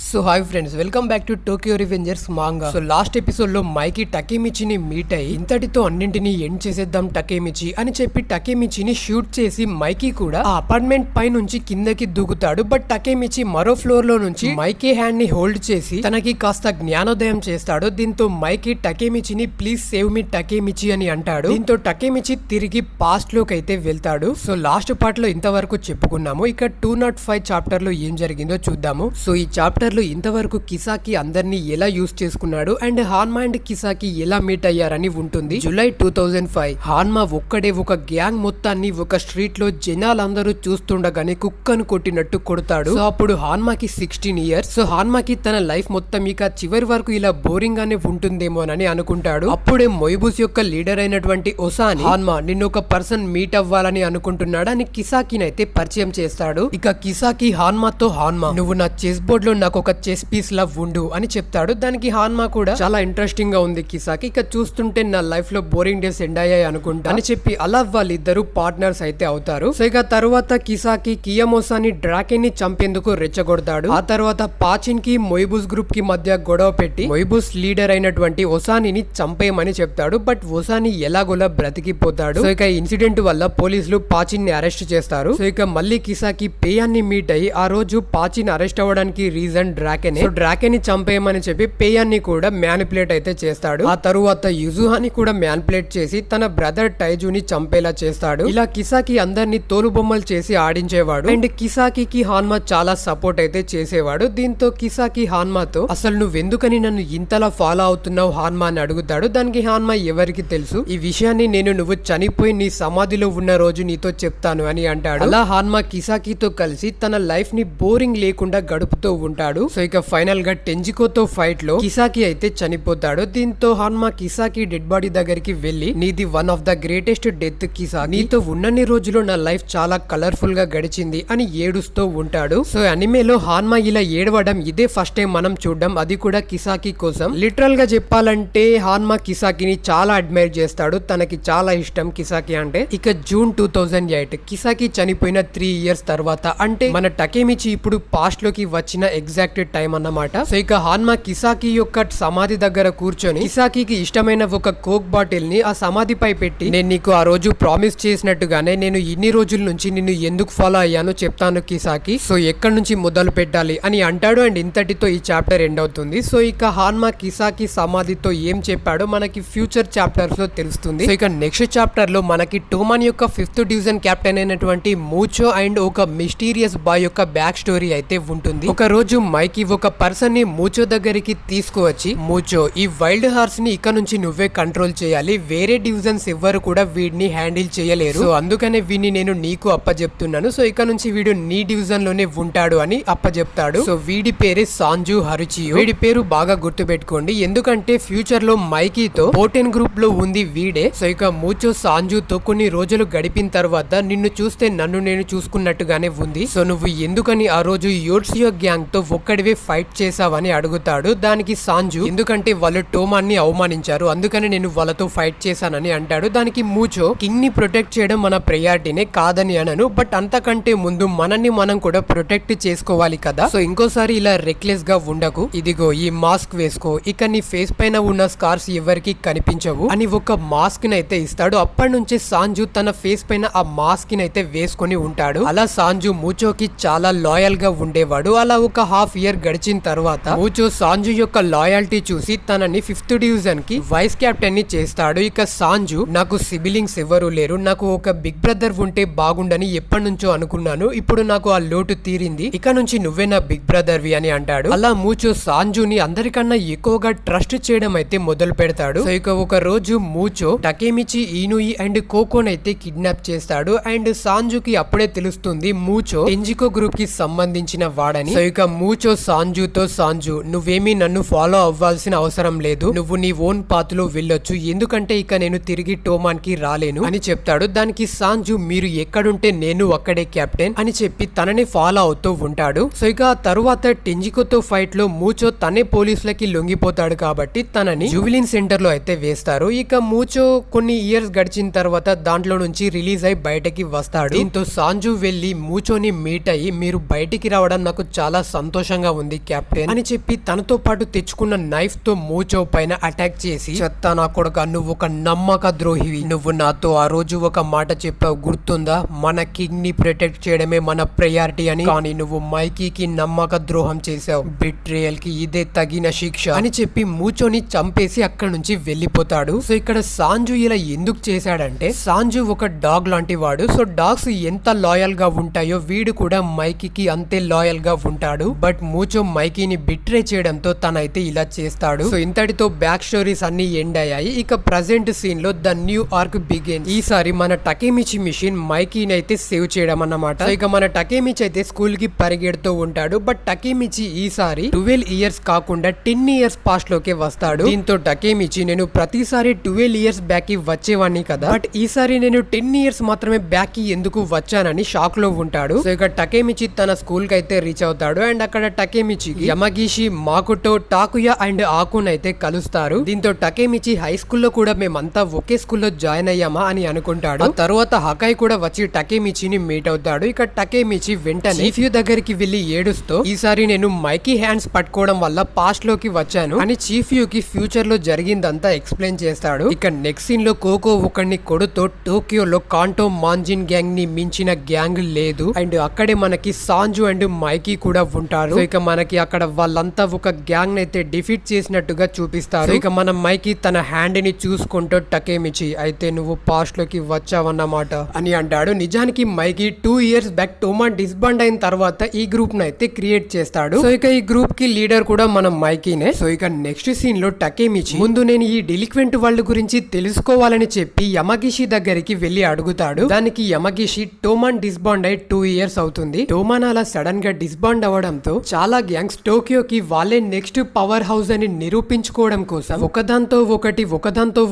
So hi friends, welcome back to Tokyo Revengers manga. So last episode లో మైకి టకేమిచిని meet అయ్యి ఇంతటితో అన్నింటినీ end చేసేద్దాం టకేమిచి అని చెప్పి టకేమిచిని షూట్ చేసి మైకి కూడా ఆ అపార్ట్మెంట్ పై నుంచి కిందకి దూకుతాడు. బట్ టకేమిచి మరో ఫ్లోర్ లో నుంచి మైకి హ్యాండ్ ని హోల్డ్ చేసి తనకి కాస్త జ్ఞానోదయం చేస్తాడు. దీంతో మైకి టకేమిచిని ప్లీజ్ సేవ్ మీ టకేమిచి అని అంటాడు. దీంతో టకేమిచి తిరిగి పాస్ట్ లోకి అయితే వెళ్తాడు. సో లాస్ట్ పార్ట్ లో ఇంతవరకు చెప్పుకున్నాము. ఇక 205 చాప్టర్ లో ఏం జరిగిందో చూద్దాము. సో ఈ చాప్టర్ లో ఇంతవరకు కిసాకి అందరినీ ఎలా యూజ్ చేసుకున్నాడు అండ్ హాన్మా అండ్ కిసాకి ఎలా మీట్ అయ్యారని ఉంటుంది. జూలై 2005 హాన్మా ఒక్కడే ఒక గ్యాంగ్ మొత్తాన్ని ఒక స్ట్రీట్ లో జనాలందరూ చూస్తుండగానే కుక్కను కొట్టినట్టు కొడతాడు. సో అప్పుడు హాన్మాకి 16 ఇయర్స్. సో హాన్మాకి తన లైఫ్ మొత్తం ఇక చివరి వరకు ఇలా బోరింగ్ గానే ఉంటుందేమోనని అనుకుంటాడు. అప్పుడే మొయిబుస్ యొక్క లీడర్ అయినటువంటి ఒసాని హాన్మా నిన్ను ఒక పర్సన్ మీట్ అవ్వాలని అనుకుంటున్నాడు అని కిసాకినైతే పరిచయం చేస్తాడు. ఇక కిసాకి హాన్మాతో హాన్మా నువ్వు నా చెస్ బోర్డ్ లో నాకు ఒక చెస్ పీస్ లా ఉండు అని చెప్తాడు. దానికి హాన్మా కూడా చాలా ఇంట్రెస్టింగ్ గా ఉంది కిసాకి, ఇక చూస్తుంటే నా లైఫ్ లో బోరింగ్ డేస్ ఎండ్ అయ్యాయి అనుకుంటా అని చెప్పి అలా వాళ్ళిద్దరు పార్ట్నర్స్ అయితే అవుతారు. సో ఇక తర్వాత కిసాకి కియమోసాని డ్రాకెన్ ని చంపేందుకు రెచ్చగొడతాడు. ఆ తర్వాత పాచిన్ కి మొయిబుస్ గ్రూప్ కి మధ్య గొడవ పెట్టి మొయిబుస్ లీడర్ అయినటువంటి ఒసానిని చంపేయమని చెప్తాడు. బట్ ఒసాని ఎలాగోలా బ్రతికిపోతాడు. సో ఇక ఇన్సిడెంట్ వల్ల పోలీసులు పాచిన్ ని అరెస్ట్ చేస్తారు. సో ఇక మళ్ళీ కిసాకి పేయాన్ని మీట్ అయ్యి ఆ రోజు పాచిన్ అరెస్ట్ అవ్వడానికి రీజన్ డ్రాకెన్. సో డ్రాకెన్ ని చంపేయమని చెప్పి పేయాన్ని కూడా మ్యానిపులేట్ అయితే చేస్తాడు. ఆ తరువాత యుజుహాని కూడా మ్యానిపులేట్ చేసి తన బ్రదర్ టైజుని చంపేలా చేస్తాడు. ఇలా కిసాకి అందరినీ తోలుబొమ్మలు చేసి ఆడించేవాడు. అండ్ కిసాకి హాన్మా చాలా సపోర్ట్ అయితే చేసేవాడు. దీంతో కిసాకి హాన్మాతో అసలు నువ్వెందుకని నన్ను ఇంతలా ఫాలో అవుతున్నావు హాన్మా అని అడుగుతాడు. దానికి హాన్మా ఎవరికి తెలుసు, ఈ విషయాన్ని నేను నువ్వు చనిపోయి నీ సమాధిలో ఉన్న రోజు నీతో చెప్తాను అని అంటాడు. అలా హాన్మా కిసాకితో కలిసి తన లైఫ్ ని బోరింగ్ లేకుండా గడుపుతూ ఉంటాడు. సో ఇక ఫైనల్ గా టెంజికోతో ఫైట్ లో కిసాకి అయితే చనిపోతాడు. దీంతో హాన్మా కిసాకి డెడ్ బాడీ దగ్గరికి వెళ్లి నీది one of the greatest death Kisaki, నీతో ఉన్నన్ని రోజులు నా లైఫ్ చాలా కలర్ఫుల్ గా గడిచింది అని ఏడుస్తూ ఉంటాడు. సో అనిమేలో హాన్మా ఇలా ఏడవడం ఇదే ఫస్ట్ టైం మనం చూడడం, అది కూడా కిసాకి కోసం. లిటరల్ గా చెప్పాలంటే హాన్మా కిసాకిని చాలా అడ్మైర్ చేస్తాడు, తనకి చాలా ఇష్టం కిసాకి అంటే. ఇక జూన్ 2008 కిసాకి చనిపోయిన 3 ఇయర్స్ తర్వాత, అంటే మన టకేమిచి ఇప్పుడు పాస్ట్ లోకి వచ్చిన ఎగ్జాక్ట్ టైం అన్నమాట. సో ఇక హాన్మా కిసాకి యొక్క సమాధి దగ్గర కూర్చొని కిసాకి ఇష్టమైన ఒక కోక్ బాటిల్ ని ఆ సమాధిపై పెట్టి, నేను నీకు ఆ రోజు ప్రామిస్ చేసినట్టుగానే నేను ఇన్ని రోజుల నుంచి నిన్ను ఎందుకు ఫాలో అయ్యానో చెప్తాను కిసాకి, సో ఎక్కడి నుంచి మొదలు పెట్టాలి అని అంటాడు. అండ్ ఇంతటితో ఈ చాప్టర్ ఎండ్ అవుతుంది. సో ఇక హాన్మా కిసాకి సమాధితో ఏం చెప్పాడో మనకి ఫ్యూచర్ చాప్టర్స్ లో తెలుస్తుంది. సో ఇక నెక్స్ట్ చాప్టర్ లో మనకి టోమాన్ యొక్క 5th డివిజన్ కెప్టెన్ అయినటువంటి మూచో అండ్ ఒక మిస్టీరియస్ బాయ్ యొక్క బ్యాక్ స్టోరీ అయితే ఉంటుంది. ఒక రోజు మైకి ఒక పర్సన్ ని మూచో దగ్గరికి తీసుకువచ్చి, మూచో ఈ వైల్డ్ హార్స్ ని ఇక నుంచి నువ్వే కంట్రోల్ చేయాలి, వేరే డివిజన్స్ ఎవ్వరు కూడా వీడిని హ్యాండిల్ చేయలేరు, సో అందుకనే వీడిని నేను నీకు అప్పచెప్తున్నాను, సో ఇక నుంచి వీడు నీ డివిజన్ లోనే ఉంటాడు అని అప్పచెప్తాడు. సో వీడి పేరే సాంజు హరుచియో. వీడి పేరు బాగా గుర్తు పెట్టుకోండి, ఎందుకంటే ఫ్యూచర్ లో మైకీతో పోటెన్ గ్రూప్ లో ఉంది వీడే. సో ఇక మూచో సాంజుతో కొన్ని రోజులు గడిపిన తర్వాత నిన్ను చూస్తే నన్ను నేను చూసుకున్నట్టుగానే ఉంది, సో నువ్వు ఎందుకని ఆ రోజు యోట్సియో గ్యాంగ్ తో ఒక్కడివే ఫైట్ చేసావని అడుగుతాడు. దానికి సాంజు ఎందుకంటే వాళ్ళు టోమాన్ ని అవమానించారు, అందుకని నేను వాళ్ళతో ఫైట్ చేశానని అంటాడు. దానికి మూచో కింగ్ ని ప్రొటెక్ట్ చేయడం మన ప్రయారిటీనే, కాదని అనను, బట్ అంతకంటే ముందు మనల్ని మనం కూడా ప్రొటెక్ట్ చేసుకోవాలి కదా, సో ఇంకోసారి ఇలా రెక్లెస్ గా ఉండకు, ఇదిగో ఈ మాస్క్ వేసుకో, ఇక నీ ఫేస్ పైన ఉన్న స్కార్స్ ఎవరికి కనిపించవు అని ఒక మాస్క్ నైతే ఇస్తాడు. అప్పటి నుంచి సాంజు తన ఫేస్ పైన ఆ మాస్క్ నైతే వేసుకొని ఉంటాడు. అలా సాంజు మూచోకి చాలా లాయల్ గా ఉండేవాడు. అలా ఒక హాఫ్ ఇయర్ గడిచిన తర్వాత మూచో సాంజు యొక్క లాయల్టీ చూసి తనని 5th డివిజన్ కి వైస్ కెప్టెన్ ని చేస్తాడు. ఇక సాంజు నాకు సిబిలింగ్స్ ఎవరు లేరు, నాకు ఒక బిగ్ బ్రదర్ ఉంటే బాగుండని ఎప్పటి నుంచో అనుకున్నాను, ఇప్పుడు నాకు ఆ లోటు తీరింది, ఇక నుంచి నువ్వే నా బిగ్ బ్రదర్ వి అని అంటాడు. అలా మూచో సాంజుని అందరికన్నా ఎక్కువగా ట్రస్ట్ చేయడం అయితే మొదలు పెడతాడు. సో ఇక ఒక రోజు మూచో టకేమిచి, ఈనుయి అండ్ కోకోన్ అయితే కిడ్నాప్ చేస్తాడు. అండ్ సాంజుకి అప్పుడే తెలుస్తుంది మూచో టెంజికో గ్రూప్ కి సంబంధించిన వాడని. సో ఇక మూచో సాంజుతో, సాంజు నువ్వేమీ నన్ను ఫాలో అవ్వాల్సిన అవసరం లేదు, నువ్వు నీ ఓన్ పాత్ లో వెళ్ళొచ్చు, ఎందుకంటే ఇక నేను తిరిగి టోమాన్ కి రాలేను అని చెప్తాడు. దానికి సాంజు మీరు ఎక్కడుంటే నేను అక్కడే కెప్టెన్ అని చెప్పి తనని ఫాలో అవుతూ ఉంటాడు. సో ఇక తరువాత టెంజికోతో ఫైట్ లో మూచో తనే పోలీసులకి లొంగిపోతాడు కాబట్టి తనని జువిలిన్ సెంటర్ లో అయితే వేస్తారు. ఇక మూచో కొన్ని ఇయర్స్ గడిచిన తర్వాత దాంట్లో నుంచి రిలీజ్ అయి బయటకి వస్తాడు. దీంతో సాంజు వెళ్లి మూచోని మీట్ అయ్యి, మీరు బయటికి రావడం నాకు చాలా సంతోషం సంతోషంగా ఉంది కెప్టెన్ అని చెప్పి తనతో పాటు తెచ్చుకున్న నైఫ్ తో మూచో పైన అటాక్ చేసి, చెత్త నా కొడుక, నువ్వు ఒక నమ్మక ద్రోహివి. నువ్వు నాతో ఆ రోజు ఒక మాట చెప్పావు గుర్తుందా, మన కింగ్ ని ప్రొటెక్ట్ చేయడమే మన ప్రయారిటీ అని. కానీ నువ్వు మైకీకి నమ్మక ద్రోహం చేశావు. బిట్రేయల్ కి ఇదే తగిన శిక్ష అని చెప్పి మూచోని చంపేసి అక్కడ నుంచి వెళ్ళిపోతాడు. సో ఇక్కడ సాంజు ఇలా ఎందుకు చేశాడంటే, సాంజు ఒక డాగ్ లాంటి వాడు. సో డాగ్స్ ఎంత లాయల్ గా ఉంటాయో వీడు కూడా మైకీకి అంతే లాయల్ గా ఉంటాడు. బట్ మూచో మైకీని బిట్రే చేయడంతో తనైతే ఇలా చేస్తాడు. సో ఇంతటితో బ్యాక్ స్టోరీస్ అన్ని ఎండ్ అయ్యాయి. ఇక ప్రజెంట్ సీన్ లో ద న్యూ ఆర్క్ బిగిన్. ఈసారి మన టకేమిచి మిషన్ మైకీని అయితే సేవ్ చేయడం అన్నమాట. సో ఇక మన టకేమిచి అయితే స్కూల్ కి పరిగెడుతూ ఉంటాడు. బట్ టకేమిచి ఈసారి 12 ఇయర్స్ కాకుండా 10 ఇయర్స్ పాస్ట్ లోకే వస్తాడు. దీంతో టకేమిచి, నేను ప్రతిసారి 12 ఇయర్స్ బ్యాక్ కి వచ్చేవాడిని కదా, బట్ ఈసారి నేను 10 ఇయర్స్ మాత్రమే బ్యాక్ కి ఎందుకు వచ్చానని షాక్ లో ఉంటాడు. సో ఇక టకేమిచి తన స్కూల్ కి అయితే రీచ్ అవుతాడు. అండ్ అక్కడ టకేమిచి యమగిషి, మాకుటో, టాకుయా అండ్ ఆకున్ అయితే కలుస్తారు. దీంతో టకేమిచి హై స్కూల్లో కూడా మేమంతా ఒకే స్కూల్లో జాయిన్ అయ్యామా అని అనుకుంటాడు. ఆ తర్వాత హకాయ్ కూడా వచ్చి టకేమిచిని మీట్ అవుతాడు. ఇక టకేమిచి వెంటనే చీఫ్యూ దగ్గరికి వెళ్లి ఏడుస్తూ, ఈసారి నేను మైకీ హ్యాండ్స్ పట్టుకోవడం వల్ల పాస్ట్ లోకి వచ్చాను అని చీఫ్యూ కి ఫ్యూచర్ లో జరిగిందంతా ఎక్స్ప్లెయిన్ చేస్తాడు. ఇక నెక్స్ట్ సీన్ లో కోకో ఒకడిని కొడుతూ, టోక్యోలో కాంటో మాంజిన్ గ్యాంగ్ ని మించిన గ్యాంగ్ లేదు. అండ్ అక్కడే మనకి సాంజు అండ్ మైకీ కూడా ఉంటారు. సో ఇక మనకి అక్కడ వాళ్ళంతా ఒక గ్యాంగ్ నైతే డిఫీట్ చేసినట్టుగా చూపిస్తారు. ఇక మన మైకీ తన హ్యాండ్ ని చూసుకుంటూ టకేమిచి, అయితే నువ్వు పాస్ట్ లోకి వచ్చావన్నమాట అని అంటాడు. నిజానికి మైకీ 2 ఇయర్స్ బ్యాక్ టోమా డిస్బాండ్ అయిన తర్వాత ఈ గ్రూప్ నైతే క్రియేట్ చేస్తాడు. సో ఇక ఈ గ్రూప్ కి లీడర్ కూడా మన మైకీనే. సో ఇక నెక్స్ట్ సీన్ లో టకేమిచి, ముందు నేను ఈ డెలిక్వెంట్ వాళ్ళ గురించి తెలుసుకోవాలని చెప్పి యమగిషి దగ్గరికి వెళ్లి అడుగుతాడు. దానికి యమగిషి, టోమాన్ డిస్బాండ్ అయి 2 ఇయర్స్ అవుతుంది. టోమాన్ అలా సడన్ గా డిస్బాండ్ అవడంతో చాలా గ్యాంగ్స్ టోక్యోకి వాళ్ళే నెక్స్ట్ పవర్ హౌస్ అని నిరూపించుకోవడం కోసం ఒకదాంతో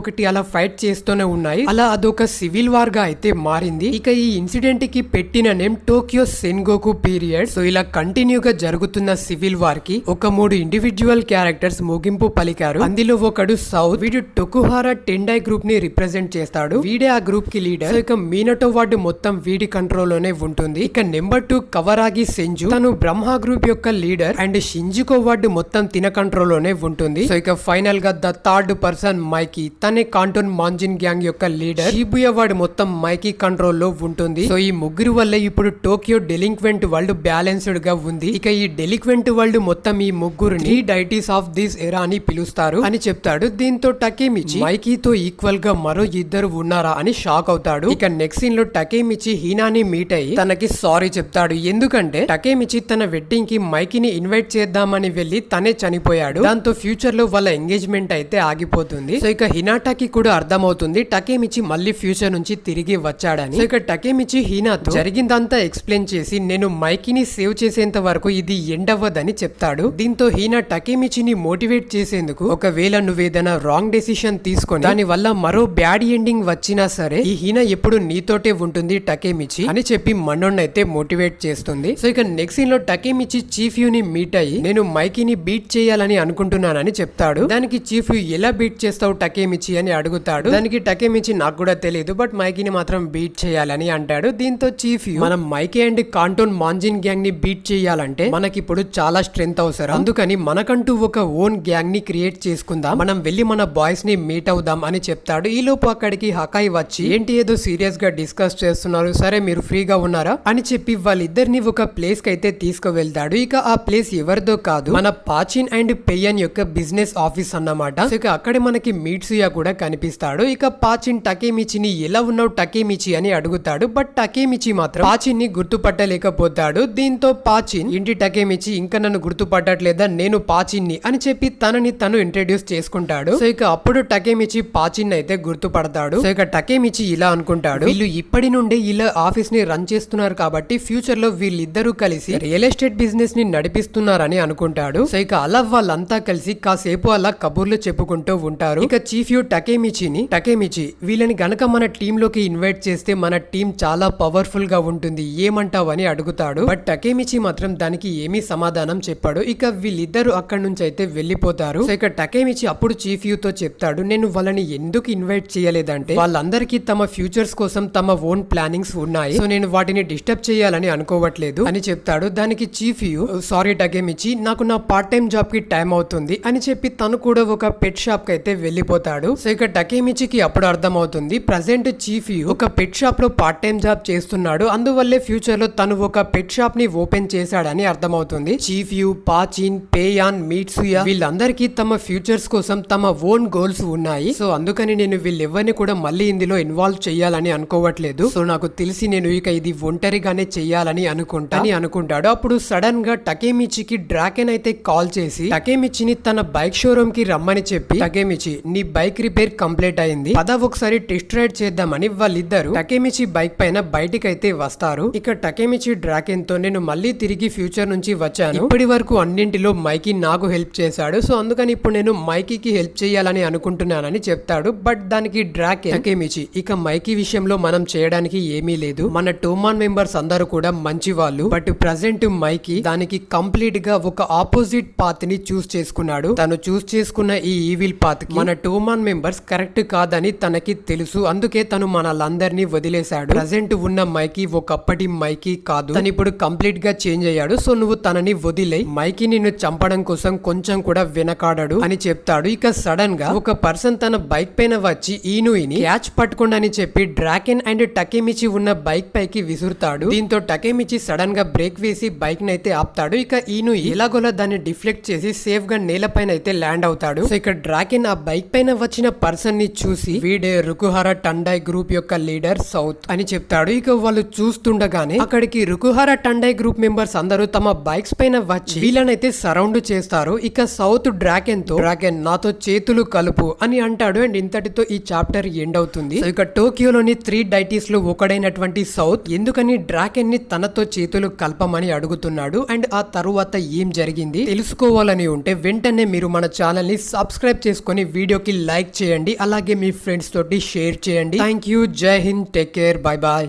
ఒకటి అలా ఫైట్ చేస్తూనే ఉన్నాయి. అలా అదొక సివిల్ వార్ గా అయితే మారింది. ఇక ఈ ఇన్సిడెంట్ కి పెట్టిన నేమ్ టోక్యో సెన్గోకు పీరియడ్. సో ఇలా కంటిన్యూగా జరుగుతున్న సివిల్ వార్ కి ఒక 3 ఇండివిజువల్ క్యారెక్టర్స్ ముగింపు పలికారు. అందులో ఒకడు సౌత్, వీడు టొకుహారా టెండై గ్రూప్ ని రిప్రజెంట్ చేస్తాడు. వీడే ఆ గ్రూప్ కి లీడర్. ఇక మీనటో వార్డు మొత్తం వీడి కంట్రోల్ లోనే ఉంటుంది. ఇక నెంబర్ 2 కవరాగి సెంజు, తను బ్రహ్మ గ్రూప్ యొక్క లీడర్. అండ్ షింజుకో వార్డు మొత్తం తిన కంట్రోల్ లోనే ఉంటుంది. సో ఇక ఫైనల్ గా ద థర్డ్ పర్సన్ మైకీ, తనే కాంటోన్ మాంజిన్ గ్యాంగ్ యొక్క లీడర్. షిబుయా వార్డు మొత్తం మైకీ కంట్రోల్ లో ఉంటుంది. సో ఈ ముగ్గురు వల్ల ఇప్పుడు టోక్యో డెలింక్వెంట్ వరల్డ్ బ్యాలెన్స్డ్ గా ఉంది. ఇక ఈ డెలిక్వెంట్ వరల్డ్ మొత్తం ఈ ముగ్గురుని డైటీస్ ఆఫ్ దిస్ ఎరా అని పిలుస్తారు అని చెప్తాడు. దీంతో టకేమిచి, మైకీతో ఈక్వల్ గా మరో ఇద్దరు ఉన్నారా అని షాక్ అవుతాడు. ఇక నెక్స్ట్ సీన్ లో టకేమిచి హీనాని మీట్ అయ్యి తనకి సారీ చెప్తాడు. ఎందుకంటే టకేమిచి తన వెడ్డింగ్ కి మైకీని ఇన్వైట్ చేద్దామని వెళ్లి తనే చనిపోయాడు. దాంతో ఫ్యూచర్ లో వాళ్ళ ఎంగేజ్మెంట్ అయితే ఆగిపోతుంది. సో ఇక హినాటాకి కూడా అర్థమవుతుంది టకేమిచి మళ్ళీ ఫ్యూచర్ నుంచి తిరిగి వచ్చాడని. సో ఇక టకేమిచి హీనాతో జరిగిందంతా ఎక్స్ప్లెయిన్ చేసి, నేను మైకీని సేవ్ చేసేంత వరకు ఇది ఎండ్ అవ్వదని చెప్తాడు. దీంతో హీనా టకేమిచిని మోటివేట్ చేసేందుకు, ఒకవేళ నువ్వేదైనా రాంగ్ డెసిషన్ తీసుకొని దాని వల్ల మరో బ్యాడ్ ఎండింగ్ వచ్చినా సరే ఈ హీనా ఎప్పుడు నీతోటే ఉంటుంది టకేమిచి అని చెప్పి మనోన్నైతే మోటివేట్ చేస్తుంది. సో ఇక నెక్స్ట్ సీన్ లో టకేమిచి చీఫ్ యూని మీట్ అయ్యి, నేను మైకీని బీట్ చేయాలని అనుకుంటున్నానని చెప్తాడు. దానికి చీఫ్ యూ ఎలా బీట్ చేస్తావు టకేమిచి అని అడుగుతాడు. దానికి టకేమిచి, నాకు కూడా తెలియదు, బట్ మైకీని మాత్రం బీట్ చేయాలని అంటాడు. దీంతో చీఫ్ యూ, మనం మైకీ అండ్ కాంటోన్ మాంజిన్ గ్యాంగ్ ని బీట్ చేయాలంటే మనకిప్పుడు చాలా స్ట్రెంత్ అవసరం. అందుకని మనకంటూ ఒక ఓన్ గ్యాంగ్ ని క్రియేట్ చేసుకుందాం, మనం వెళ్లి మన బాయ్స్ ని మీట్ అవుదాం అని చెప్తాడు. ఈ లోపు అక్కడికి హకాయ్ వచ్చి, ఏంటి ఏదో సీరియస్ గా డిస్కస్ చేస్తున్నారు, సరే మీరు ఫ్రీగా ఉన్నారా అని చెప్పి వాళ్ళిద్దరిని ఒక ప్లేస్ కి అయితే తీసుకువెళ్తాడు. ఇక ఆ ప్లేస్ ఎవరిదో కాదు, మన పాచిన్ అండ్ పెయ్యన్ యొక్క బిజినెస్ ఆఫీస్ అన్నమాట. ఇక అక్కడే మనకి మీట్సుయా కూడా కనిపిస్తాడు. ఇక పాచిన్ టకేమిచిని, ఎలా ఉన్నావు టకేమిచి అని అడుగుతాడు. బట్ టకేమిచి మాత్రం పాచిన్ ని గుర్తుపట్టలేకపోతాడు. దీంతో పాచిన్, ఇంటి టకేమిచి ఇంకా నన్ను గుర్తుపట్టట్లేదా, నేను పాచిన్ ని అని చెప్పి తనని తను ఇంట్రడ్యూస్ చేసుకుంటాడు. సో ఇక అప్పుడు టకేమిచి పాచిన్ అయితే గుర్తుపడతాడు. సో ఇక టకేమిచి ఇలా అనుకుంటాడు, వీళ్ళు ఇప్పటి నుండి ఇలా ఆఫీస్ ని రన్ చేస్తున్నారు కాబట్టి ఫ్యూచర్ లో వీళ్ళిద్దరూ కలిసి రియల్ ఎస్టేట్ బిజినెస్ ని నడిపిస్తున్నారని అనుకుంటాడు. సో ఇక అలా వాళ్ళంతా కలిసి కాసేపు అలా కబుర్లు చెప్పుకుంటూ ఉంటారు. ఇక చీఫ్ యూ టకేమిచిని, టకేమిచి వీళ్ళని గనక మన టీమ్ లోకి ఇన్వైట్ చేస్తే మన టీం చాలా పవర్ఫుల్ గా ఉంటుంది, ఏమంటావు అని అడుగుతాడు. బట్ టకేమిచి మాత్రం దానికి ఏమీ సమాధానం చెప్పాడు. ఇక వీళ్ళిద్దరు అక్కడి నుంచి అయితే వెళ్ళిపోతారు. సో ఇక టకేమిచి అప్పుడు చీఫ్ యూ తో చెప్తాడు, నేను వాళ్ళని ఎందుకు ఇన్వైట్ చేయలేదంటే వాళ్ళందరికీ తమ ఫ్యూచర్స్ కోసం తమ ఓన్ ప్లానింగ్స్ ఉన్నాయి, సో నేను వాటిని డిస్టర్బ్ చేయాలని అనుకోవట్లేదు అని చెప్తాడు. దానికి చీఫ్ యూ, చీఫ్యూ సారీ టకేమిచి నాకు నా పార్ట్ టైం జాబ్ కి టైం అవుతుంది అని చెప్పి తను కూడా ఒక పెట్ షాప్ కి అయితే వెళ్ళిపోతాడు. సో ఇక టకేమిచికి అప్పుడు అర్థం అవుతుంది ప్రజెంట్ చీఫ్యూ ఒక పెట్ షాప్ లో పార్ట్ టైం జాబ్ చేస్తున్నాడు, అందువల్లే ఫ్యూచర్ లో తను ఒక పెట్ షాప్ ని ఓపెన్ చేశాడని అర్థమవుతుంది. చీఫ్యూ, పాచిన్, పేయాన్, మీట్సుయా వీళ్ళందరికీ తమ ఫ్యూచర్స్ కోసం తమ ఓన్ గోల్స్ ఉన్నాయి. సో అందుకని నేను వీళ్ళెవరిని కూడా మళ్ళీ ఇందులో ఇన్వాల్వ్ చేయాలని అనుకోవట్లేదు. సో నాకు తెలిసి నేను ఇక ఇది ఒంటరిగానే చెయ్యాలని అనుకుంటాడు. అప్పుడు సడన్ గా టకేమిచికి డ్రాకెన్ అయితే కాల్ చేసి టకేమిచిని తన బైక్ షోరూమ్ కి రమ్మని చెప్పి టకేమిచి నీ బైక్ రిపేర్ కంప్లీట్ అయింది, పద ఒకసారి టెస్ట్ రైడ్ చేద్దామని వాళ్ళిద్దరు టకేమిచి బైక్ పైన బయటికి అయితే వస్తారు. ఇక టకేమిచి డ్రాకెన్ తో నేను మళ్ళీ తిరిగి ఫ్యూచర్ నుంచి వచ్చాను, ఇప్పటి వరకు అన్నింటిలో మైకీ నాకు హెల్ప్ చేశాడు, సో అందుకని ఇప్పుడు నేను మైకీకి హెల్ప్ చేయాలని అనుకుంటున్నానని చెప్తాడు. బట్ దానికి డ్రాకెన్ టకేమిచి ఇక మైకీ విషయంలో మనం చేయడానికి ఏమీ లేదు, మన టోమాన్ మెంబర్స్ అందరూ కూడా మంచి వాళ్ళు, బట్ ప్రజెంట్ మైకీ దానికి కంప్లీట్ గా ఒక ఆపోజిట్ పాత్ ని చూస్ చేసుకున్నాడు. తను చూస్ చేసుకున్న ఈ ఈవిల్ పాత్ కి మన టోమాన్ మెంబర్స్ కరెక్ట్ కాదని తనకి తెలుసు, అందుకే తను మనలందరినీ వదిలేశాడు. ప్రజెంట్ ఉన్న మైకీ ఒకప్పటి మైకీ కాదు, తను ఇప్పుడు కంప్లీట్ గా చేంజ్ అయ్యాడు. సో నువ్వు తనని వదిలే, మైకీ నిన్ను చంపడం కోసం కొంచెం కూడా వెనకాడడు అని చెప్తాడు. ఇక సడన్ గా ఒక పర్సన్ తన బైక్ పైన వచ్చి ఈనుయిని క్యాచ్ పట్టుకోండి అని చెప్పి డ్రాకెన్ అండ్ టకేమిచి ఉన్న బైక్ పైకి విసురుతాడు. దీంతో టకేమిచి సడన్ గా బ్రేక్ వేసి బైక్ నైతే ఆపుతాడు. ఇక ఈనుయి ఎలాగోలా దాన్ని డిఫ్లెక్ట్ చేసి సేఫ్ గా నేల పైన అయితే ల్యాండ్ అవుతాడు. సో ఇక్కడ డ్రాకెన్ ఆ బైక్ పైన వచ్చిన పర్సన్ ని చూసి వీడే రుకుహారా టండాయ్ గ్రూప్ యొక్క లీడర్ సౌత్ అని చెప్తాడు. ఇక వాళ్ళు చూస్తుండగానే అక్కడికి రుకుహారా టండాయ్ గ్రూప్ మెంబర్స్ అందరూ తమ బైక్స్ పైన వచ్చి వీళ్ళనైతే సరౌండ్ చేస్తారు. ఇక సౌత్ డ్రాకెన్ తో డ్రాకెన్ నాతో చేతులు కలుపు అని అంటాడు. అండ్ ఇంతటితో ఈ చాప్టర్ ఎండ్ అవుతుంది. సో ఇక టోక్యోలోని 3 డైటీస్ లో ఒకడైనటువంటి సౌత్ ఎందుకని డ్రాకెన్ ని తనతో చేతులు కలపమని అడుగుతున్నాడు అండ్ ఆ తరువాత ఏం జరిగింది తెలుసుకోవాలని ఉంటే వెంటనే మీరు మన ఛానల్ ని సబ్స్క్రైబ్ చేసుకొని వీడియోకి లైక్ చేయండి, అలాగే మీ ఫ్రెండ్స్ తోటి షేర్ చేయండి. Thank you, Jai Hind, take care, bye bye.